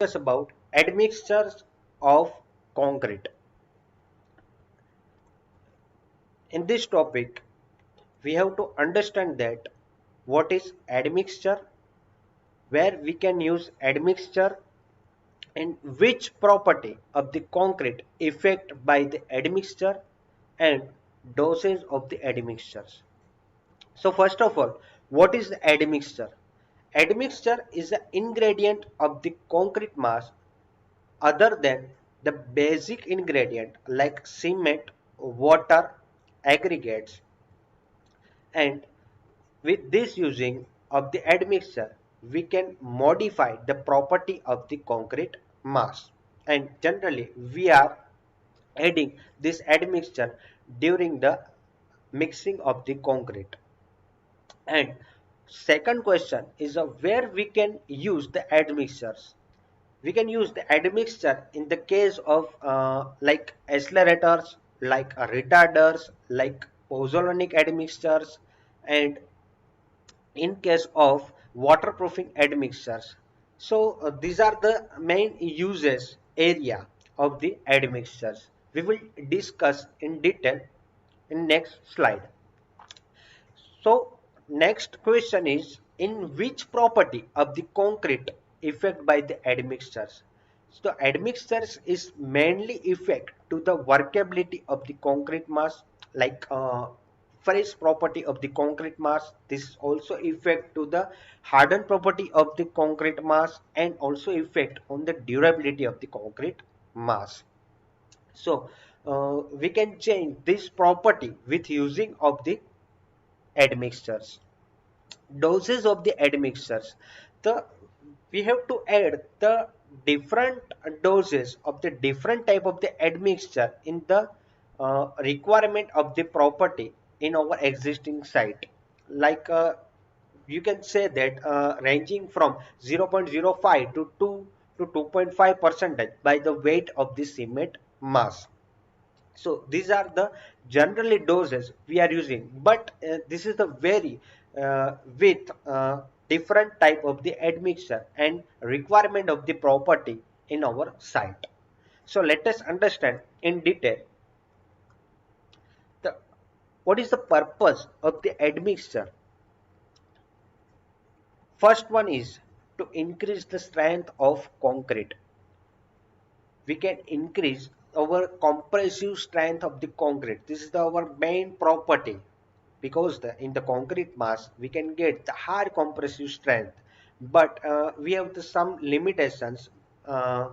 Discuss about admixtures of concrete. In this topic, we have to understand that what is admixture, where we can use admixture, and which property of the concrete affect by the admixture and dosage of the admixtures. So first of all, what is the admixture? Admixture is the ingredient of the concrete mass other than the basic ingredient like cement, water, aggregates, and with this using of the admixture we can modify the property of the concrete mass, and generally we are adding this admixture during the mixing of the concrete. And second question is where we can use the admixtures. We can use the admixture in the case of like accelerators, like retarders, like pozzolanic admixtures, and in case of waterproofing admixtures. So these are the main uses area of the admixtures. We will discuss in detail in next slide. So next question is, in which property of the concrete affect by the admixtures? So admixtures is mainly effect to the workability of the concrete mass, like fresh property of the concrete mass. This also effect to the hardened property of the concrete mass, and also effect on the durability of the concrete mass. So we can change this property with using of the admixtures. Doses of the admixtures, the we have to add the different doses of the different type of the admixture in the requirement of the property in our existing site, like you can say that ranging from 0.05 to 2 to 2.5 percentage by the weight of the cement mass. So these are the generally doses we are using, but this is the very with different type of the admixture and requirement of the property in our site. So let us understand in detail the what is the purpose of the admixture. First one is to increase the strength of concrete. We can increase our compressive strength of the concrete. This is our main property, because in the concrete mass we can get the higher compressive strength, but we have some limitations uh,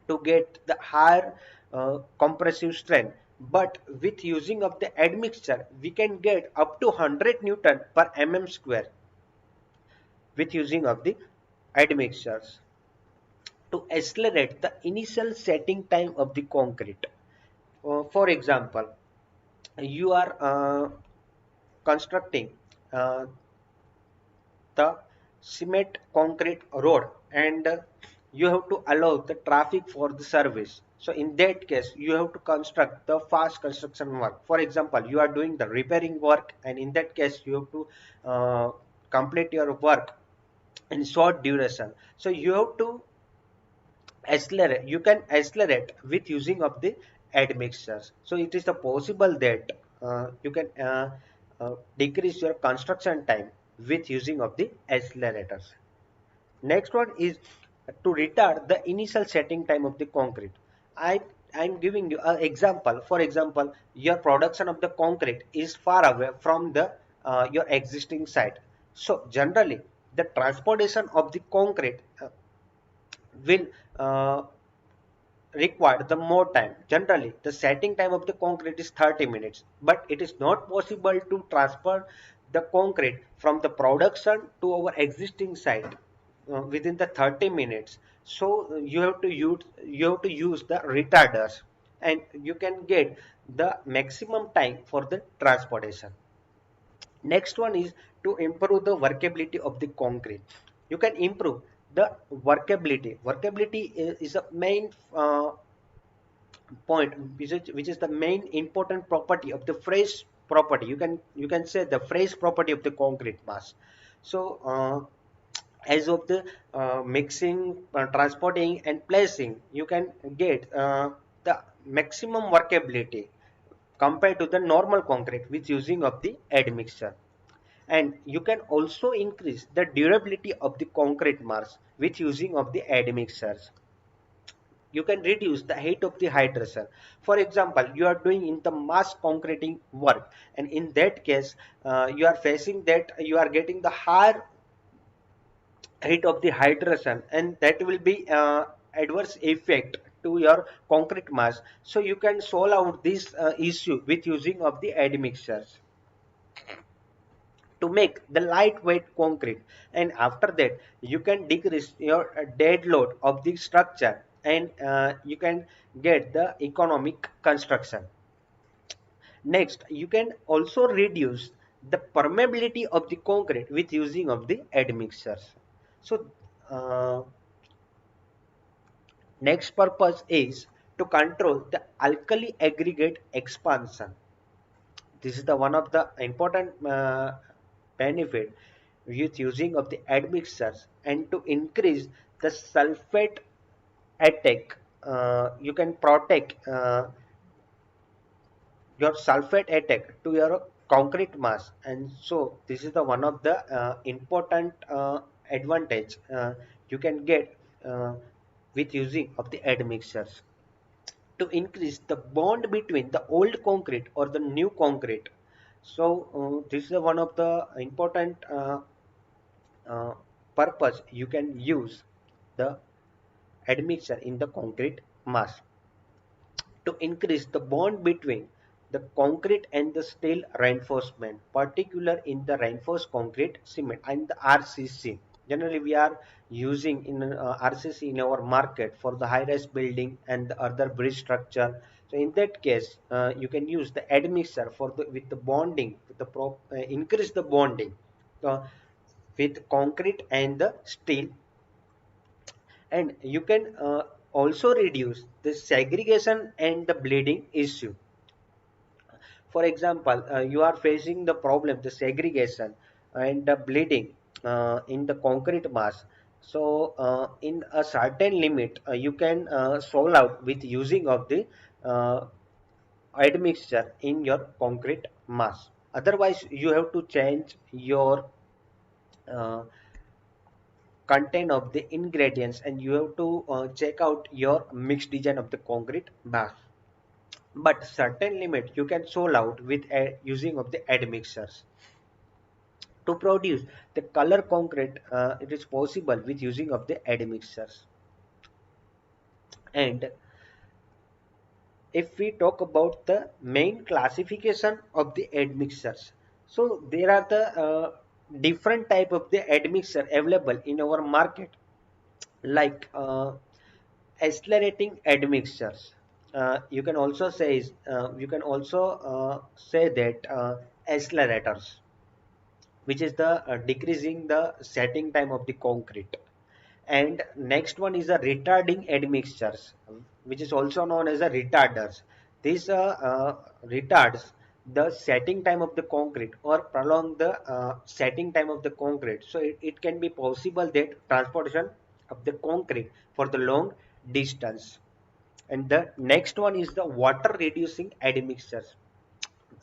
to get the higher compressive strength. But with using of the admixture we can get up to 100 newton per mm square with using of the admixtures to accelerate the initial setting time of the concrete. For example, you are constructing uh, the cement concrete road, and you have to allow the traffic for the service. So in that case you have to construct the fast construction work. For example, you are doing the repairing work, and in that case you have to complete your work in short duration. So you have to accelerate, you can accelerate with using of the admixtures. So it is the possible that you can decrease your construction time with using of the accelerators. Next one is to retard the initial setting time of the concrete. I'm giving you an example. For example, your production of the concrete is far away from the your existing site. So generally the transportation of the concrete will uh, require the more time. Generally, the setting time of the concrete is 30 minutes, but it is not possible to transfer the concrete from the production to our existing site within the 30 minutes. So you have to use the retarders, and you can get the maximum time for the transportation. Next one is to improve the workability of the concrete. You can improve the workability. Workability is a main point, which is the main important property of the fresh property. You can say the fresh property of the concrete mass. So as of the mixing, transporting and placing, you can get the maximum workability compared to the normal concrete with using of the admixture. And you can also increase the durability of the concrete mass with using of the admixtures. You can reduce the height of the hydration. For example, you are doing in the mass concreting work, and in that case you are facing that you are getting the higher height of the hydration, and that will be adverse effect to your concrete mass. So you can solve out this issue with using of the admixtures to make the lightweight concrete. And after that you can decrease your dead load of the structure, and you can get the economic construction. Next, you can also reduce the permeability of the concrete with using of the admixtures. So next purpose is to control the alkali aggregate expansion. This is the one of the important benefit with using of the admixtures, and to increase the sulfate attack. You can protect your sulfate attack to your concrete mass, and so this is the one of the important advantage you can get with using of the admixtures to increase the bond between the old concrete or the new concrete. So this is one of the important uh, purpose you can use the admixture in the concrete mass to increase the bond between the concrete and the steel reinforcement, particular in the reinforced concrete cement and the RCC. Generally, we are using in RCC in our market for the high-rise building and the other bridge structure. So in that case, you can use the admixture for the with the bonding, with the increase the bonding uh, with concrete and the steel, and you can also reduce the segregation and the bleeding issue. For example, you are facing the problem, the segregation and the bleeding in the concrete mass. So in a certain limit, you can solve out with using of the uh, admixture in your concrete mass. Otherwise, you have to change your uh, content of the ingredients, and you have to check out your mixed design of the concrete mass. But certain limit you can solve out with using of the admixtures. To produce the color concrete, it is possible with using of the admixtures. And if we talk about the main classification of the admixtures, so there are the different type of the admixture available in our market, like accelerating admixtures. You can also say that accelerators, which is the decreasing the setting time of the concrete. And next one is a retarding admixtures, which is also known as a retarders. These retards the setting time of the concrete or prolong the setting time of the concrete. So it can be possible that transportation of the concrete for the long distance. And the next one is the water reducing admixtures.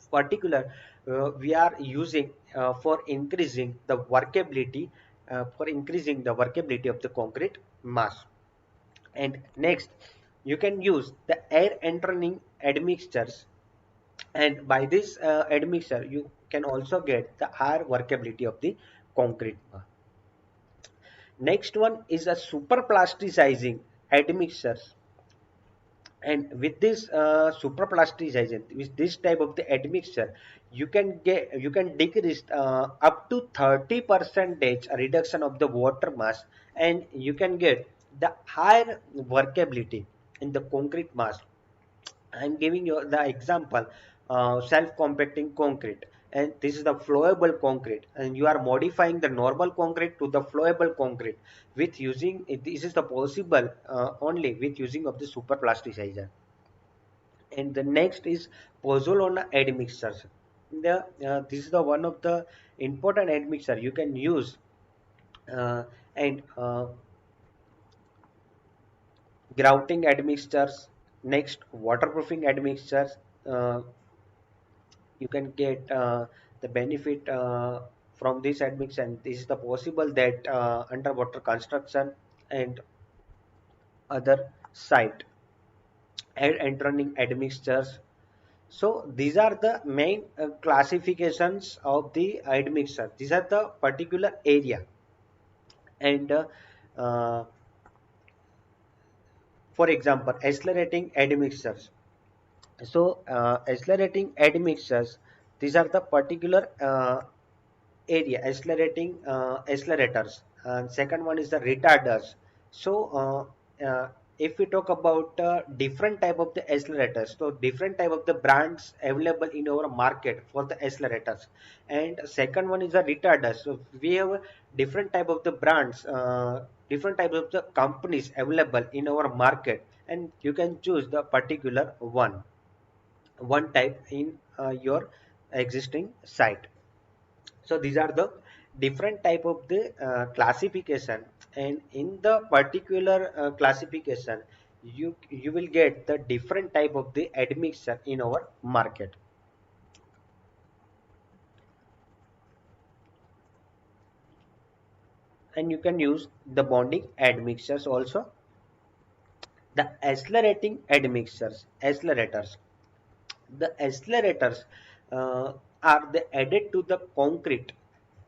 Particular, we are using for increasing the workability, of the concrete mass. And next, you can use the air entering admixtures, and by this admixture you can also get the higher workability of the concrete mass. Next one is a super plasticizing admixtures, and with this super plasticization, with this type of the admixture, you can decrease up to 30 percentage reduction of the water mass, and you can get the higher workability in the concrete mass. I'm giving you the example, self-compacting concrete, and this is the flowable concrete, and you are modifying the normal concrete to the flowable concrete with using this is the possible only with using of the super plasticizer. And the next is pozzolana admixtures. This is the one of the important admixture you can use, uh, and grouting admixtures. Next, waterproofing admixtures. uh, you can get the benefit from this admix, and this is the possible that underwater construction and other site and running admixtures. So these are the main classifications of the admixture. These are the particular area, and for example, accelerating admixtures. So accelerating admixtures, these are the particular area accelerating accelerators, and second one is the retarders. So if we talk about different type of the accelerators, so different type of the brands available in our market for the accelerators, and second one is the retarders. So we have different type of the brands, different types of the companies available in our market, and you can choose the particular one type in your existing site. So these are the different type of the classification, and in the particular classification, you will get the different type of the admixture in our market. And you can use the bonding admixtures also. The accelerating admixtures, accelerators, the accelerators are the added to the concrete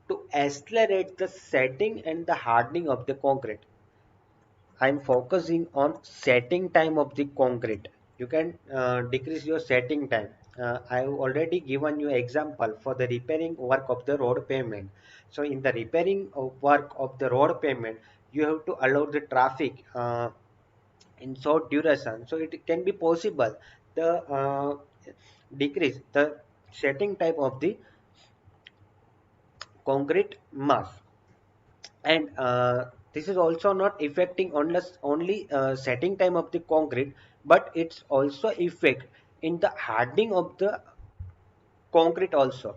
to accelerate the setting and the hardening of the concrete. I'm focusing on setting time of the concrete. You can decrease your setting time. I've already given you example for the repairing work of the road pavement. So in the repairing work of the road pavement, you have to allow the traffic in short duration. So it can be possible the decrease the setting time of the concrete mass, and this is also not affecting only setting time of the concrete, but it's also effect in the hardening of the concrete also,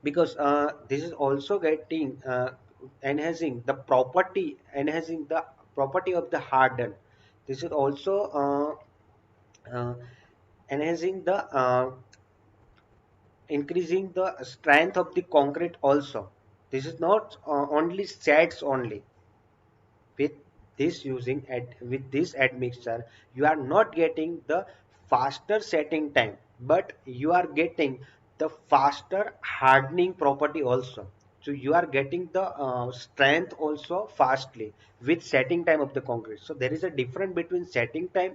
because this is also getting enhancing the property of the harden. This is also enhancing the increasing the strength of the concrete also. This is not only sets only. With with this admixture, you are not getting the faster setting time, but you are getting the faster hardening property also. So you are getting the strength also fastly with setting time of the concrete. So there is a difference between setting time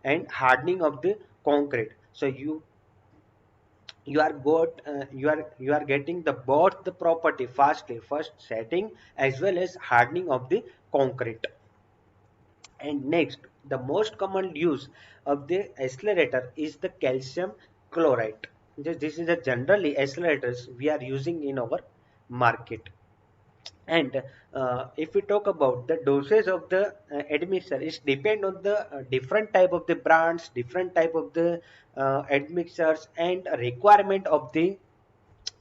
and hardening of the concrete. So you are getting the both the property fastly, first setting as well as hardening of the concrete. And next, the most common use of the accelerator is the calcium chloride. This is the generally accelerators we are using in our market. And if we talk about the dosage of the admixture, it depend on the different type of the brands, different type of the admixtures, and requirement of the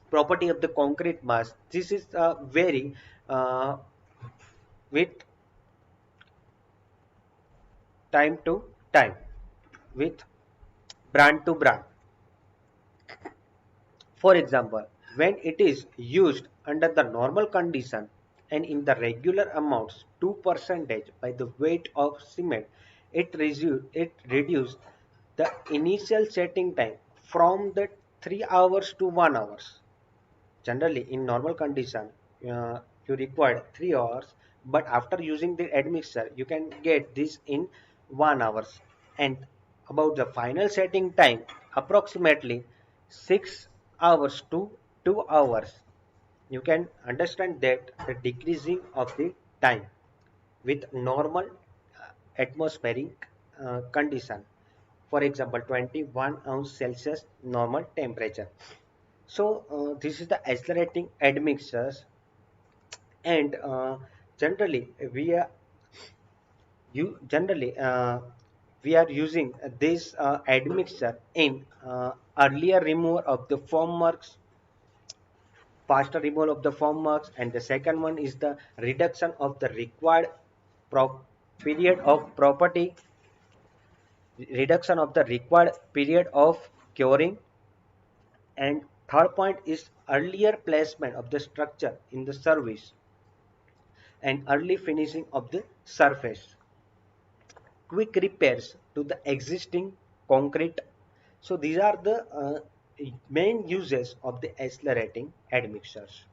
property of the concrete mass. This is vary uh, with time to time, with brand to brand. For example, when it is used under the normal condition and in the regular amounts 2% by the weight of cement, it reduces the initial setting time from the 3 hours to 1 hours. Generally, in normal condition, you require 3 hours, but after using the admixture, you can get this in 1 hours. And about the final setting time, approximately 6 hours to 2 hours. You can understand that the decreasing of the time with normal atmospheric condition. For example, 21 ounce Celsius normal temperature. So this is the accelerating admixtures, and generally we are generally we are using this admixture in earlier removal of the foam marks faster removal of the form marks, and the second one is the reduction of the required period of property, reduction of the required period of curing, and third point is earlier placement of the structure in the service and early finishing of the surface, quick repairs to the existing concrete. So these are the main uses of the accelerating admixtures.